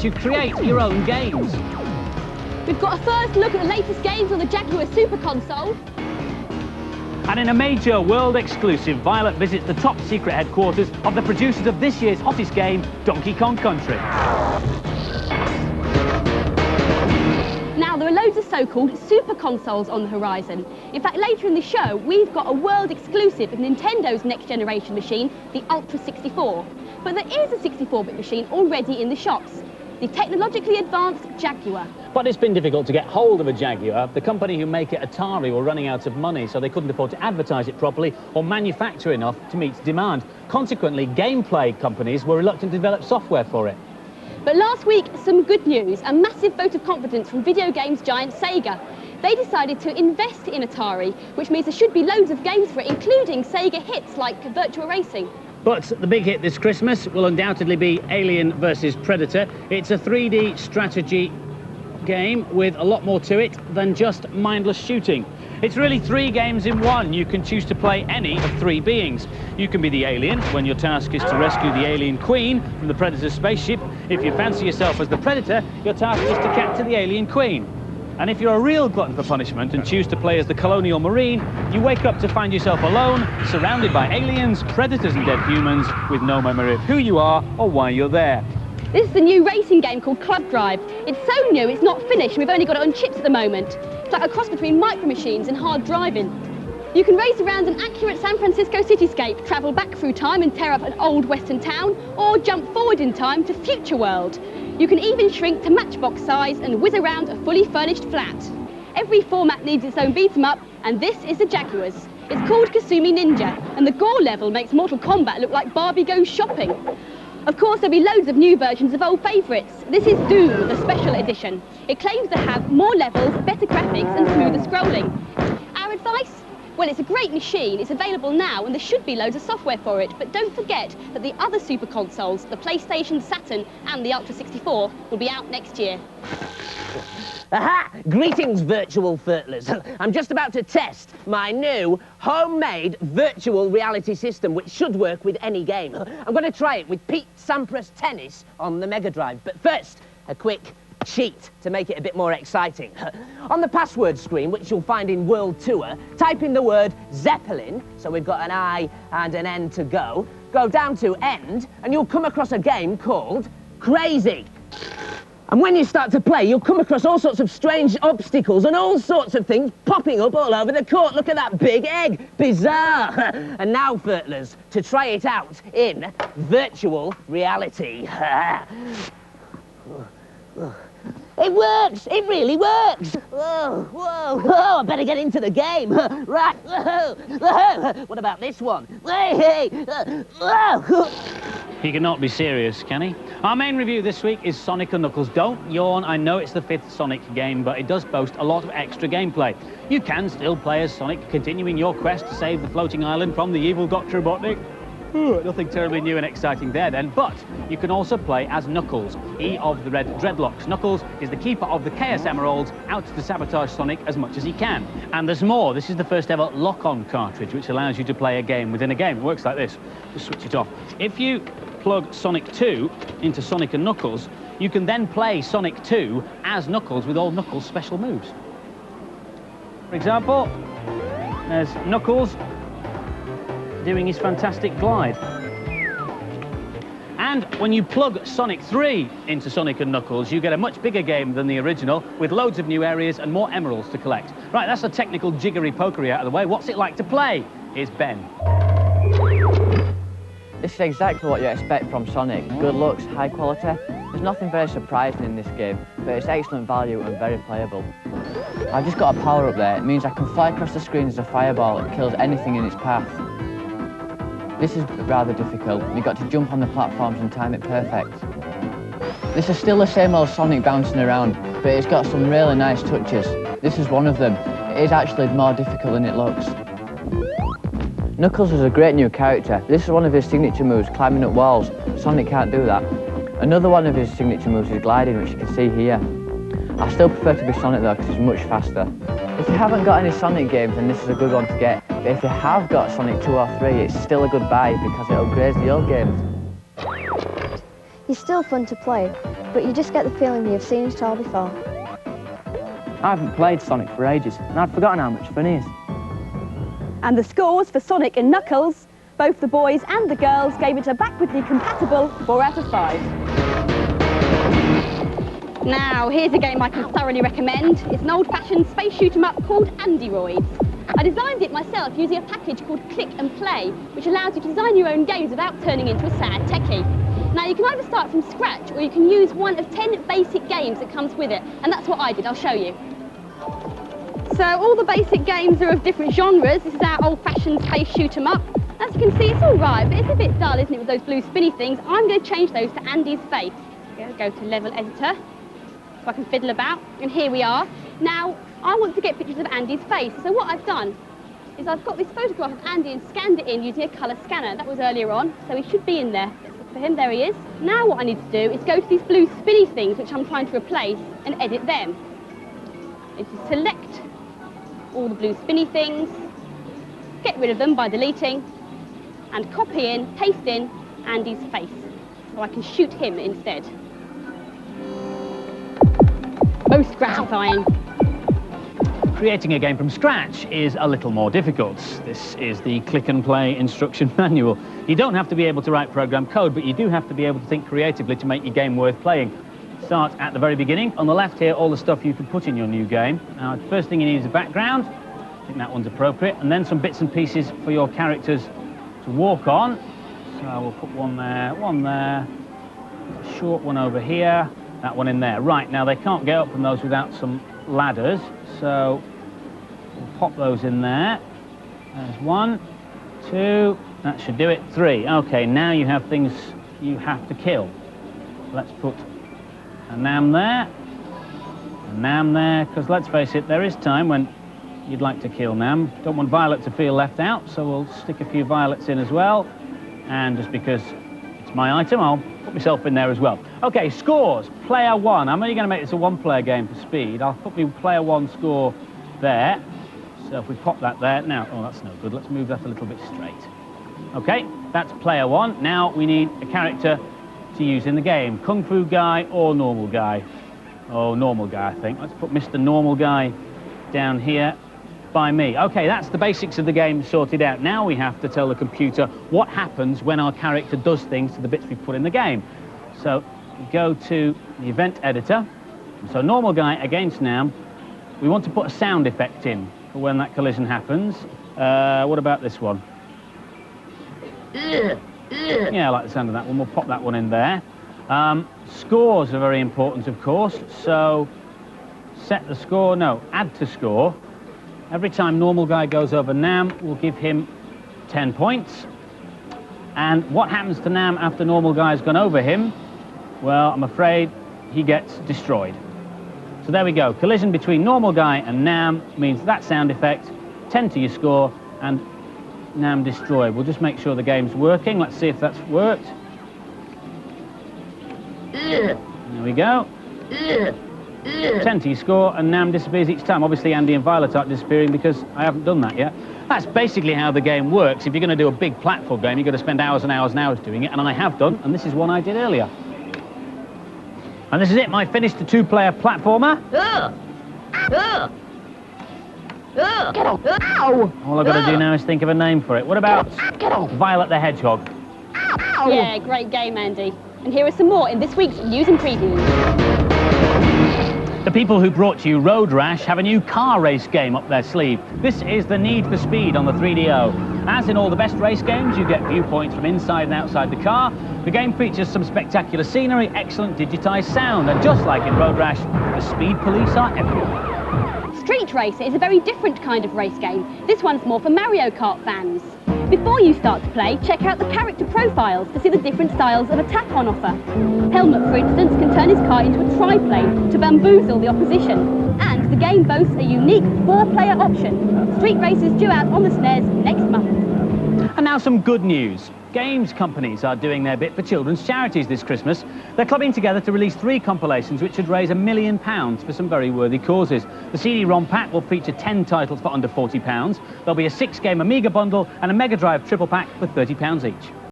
lets you create your own games. We've got a first look at the latest games on the Jaguar Super Console. And in a major world exclusive, Violet visits the top secret headquarters of the producers of this year's hottest game, Donkey Kong Country. Now, there are loads of so-called super consoles on the horizon. In fact, later in the show, we've got a world exclusive of Nintendo's next generation machine, the Ultra 64. But there is a 64-bit machine already in the shops, the technologically advanced Jaguar. But it's been difficult to get hold of a Jaguar. The company who make it, Atari, were running out of money, so they couldn't afford to advertise it properly or manufacture enough to meet demand. Consequently, gameplay companies were reluctant to develop software for it. But last week, some good news, a massive vote of confidence from video games giant Sega. They decided to invest in Atari, which means there should be loads of games for it, including Sega hits like Virtua Racing. But the big hit this Christmas will undoubtedly be Alien vs Predator. It's a 3D strategy game with a lot more to it than just mindless shooting. It's really 3 games in one. You can choose to play any of 3 beings. You can be the alien, when your task is to rescue the alien queen from the Predator's spaceship. If you fancy yourself as the Predator, your task is to capture the alien queen. And if you're a real glutton for punishment and choose to play as the colonial marine, you wake up to find yourself alone, surrounded by aliens, predators and dead humans, with no memory of who you are or why you're there. This is a new racing game called Club Drive. It's so new, it's not finished. We've only got it on chips at the moment. It's like a cross between micro machines and hard driving. You can race around an accurate San Francisco cityscape, travel back through time and tear up an old western town, or jump forward in time to future world. You can even shrink to matchbox size and whiz around a fully furnished flat. Every format needs its own beat-em-up, and this is the Jaguars. It's called Kasumi Ninja, and the gore level makes Mortal Kombat look like Barbie goes shopping. Of course, there'll be loads of new versions of old favourites. This is Doom, the special edition. It claims to have more levels, better graphics and smoother scrolling. Our advice? Well, it's a great machine, it's available now and there should be loads of software for it, but don't forget that the other super consoles, the PlayStation, Saturn and the Ultra 64, will be out next year. Aha! Greetings, virtual Furtlers. I'm just about to test my new homemade virtual reality system, which should work with any game. I'm going to try it with Pete Sampras Tennis on the Mega Drive. But first, a quick cheat to make it a bit more exciting. On the password screen, which you'll find in World Tour, type in the word Zeppelin, so we've got an I and an N to go. Go down to End, and you'll come across a game called Crazy. And when you start to play, you'll come across all sorts of strange obstacles and all sorts of things popping up all over the court. Look at that big egg. Bizarre. And now, Furtlers, to try it out in virtual reality. It works! It really works! Whoa, whoa, whoa, I better get into the game. Right, whoa, whoa. What about this one? Hey, whoa. He cannot be serious, can he? Our main review this week is Sonic & Knuckles. Don't yawn, I know it's the 5th Sonic game, but it does boast a lot of extra gameplay. You can still play as Sonic, continuing your quest to save the floating island from the evil Dr. Robotnik. Nothing terribly new and exciting there then, but you can also play as Knuckles, he of the red dreadlocks. Knuckles is the keeper of the Chaos Emeralds, out to sabotage Sonic as much as he can. And there's more. This is the first ever lock-on cartridge, which allows you to play a game within a game. It works like this. Just switch it off. If you plug Sonic 2 into Sonic & Knuckles, you can then play Sonic 2 as Knuckles with all Knuckles' special moves. For example, there's Knuckles doing his fantastic glide. And when you plug Sonic 3 into Sonic & Knuckles, you get a much bigger game than the original, with loads of new areas and more emeralds to collect. Right, that's the technical jiggery-pokery out of the way. What's it like to play? Here's Ben. This is exactly what you expect from Sonic. Good looks, high quality. There's nothing very surprising in this game, but it's excellent value and very playable. I've just got a power up there. It means I can fly across the screen as a fireball that kills anything in its path. This is rather difficult. You've got to jump on the platforms and time it perfect. This is still the same old Sonic bouncing around, but it's got some really nice touches. This is one of them. It is actually more difficult than it looks. Knuckles is a great new character. This is one of his signature moves, climbing up walls. Sonic can't do that. Another one of his signature moves is gliding, which you can see here. I still prefer to be Sonic though, because he's much faster. If you haven't got any Sonic games, then this is a good one to get. But if you have got Sonic 2 or 3, it's still a good buy because it upgrades the old games. He's still fun to play, but you just get the feeling you've seen it all before. I haven't played Sonic for ages, and I'd forgotten how much fun he is. And the scores for Sonic and Knuckles, both the boys and the girls gave it a backwardly compatible 4 out of 5. Now, here's a game I can thoroughly recommend. It's an old-fashioned space shoot-'em-up called Androids. I designed it myself using a package called Click and Play, which allows you to design your own games without turning into a sad techie. Now, you can either start from scratch or you can use one of 10 basic games that comes with it, and that's what I did. I'll show you. So all the basic games are of different genres. This is our old-fashioned space shoot-'em-up. As you can see, it's all right, but it's a bit dull, isn't it, with those blue spinny things? I'm going to change those to Andy's face. Go to Level Editor, so I can fiddle about, and here we are. Now, I want to get pictures of Andy's face, so what I've done is I've got this photograph of Andy and scanned it in using a colour scanner. That was earlier on, so he should be in there. Let's look for him, there he is. Now what I need to do is go to these blue spinny things, which I'm trying to replace, and edit them. Is to select all the blue spinny things, get rid of them by deleting, and copy in, paste in Andy's face, so I can shoot him instead. Most gratifying. Creating a game from scratch is a little more difficult. This is the Click and Play instruction manual. You don't have to be able to write program code, but you do have to be able to think creatively to make your game worth playing. Start at the very beginning. On the left here, all the stuff you can put in your new game. Now, the first thing you need is a background. I think that one's appropriate. And then some bits and pieces for your characters to walk on. So we'll put one there, a short one over here, that one in there. Right, now they can't get up from those without some ladders, so we'll pop those in there. There's 1, 2, that should do it, 3. Okay, now you have things you have to kill. Let's put a Nam there, because let's face it, there is time when you'd like to kill Nam. Don't want Violet to feel left out, so we'll stick a few violets in as well. And just because it's my item, I'll put myself in there as well. Okay, scores. Player 1. I'm only going to make this a 1-player game for speed. I'll put my player 1 score there. So if we pop that there. Now, oh, that's no good. Let's move that a little bit straight. Okay, that's player 1. Now we need a character to use in the game. Kung Fu guy or normal guy? Oh, normal guy, I think. Let's put Mr. Normal Guy down here by me. Okay, that's the basics of the game sorted out. Now we have to tell the computer what happens when our character does things to the bits we put in the game. So we go to the event editor. So normal guy against Nam. We want to put a sound effect in for when that collision happens. What about this one? Yeah, I like the sound of that one. We'll pop that one in there. Scores are very important, of course. So set the score, no, add to score. Every time normal guy goes over Nam, we'll give him 10 points. And what happens to Nam after normal guy's gone over him? Well, I'm afraid he gets destroyed. So there we go. Collision between normal guy and Nam means that sound effect, 10 to your score, and Nam destroyed. We'll just make sure the game's working. Let's see if that's worked. There we go. 10 to your score, and Nam disappears each time. Obviously, Andy and Violet aren't disappearing because I haven't done that yet. That's basically how the game works. If you're going to do a big platform game, you've got to spend hours and hours and hours doing it, and I have done, and this is one I did earlier. And this is it, my finished 2-player platformer. All I've got to do now is think of a name for it. What about Violet the Hedgehog? Yeah, great game, Andy. And here are some more in this week's News and Previews. The people who brought you Road Rash have a new car race game up their sleeve. This is the Need for Speed on the 3DO. As in all the best race games, you get viewpoints from inside and outside the car. The game features some spectacular scenery, excellent digitised sound, and just like in Road Rash, the speed police are everywhere. Street Racer is a very different kind of race game. This one's more for Mario Kart fans. Before you start to play, check out the character profiles to see the different styles of attack on offer. Helmut, for instance, can turn his car into a triplane to bamboozle the opposition. And the game boasts a unique 4-player option. Street Racer is due out on the SNES next month. And now some good news. Games companies are doing their bit for children's charities this Christmas. They're clubbing together to release 3 compilations which should raise £1 million for some very worthy causes. The CD-ROM pack will feature 10 titles for under £40. There'll be a 6-game Amiga bundle and a Mega Drive triple pack for £30 each.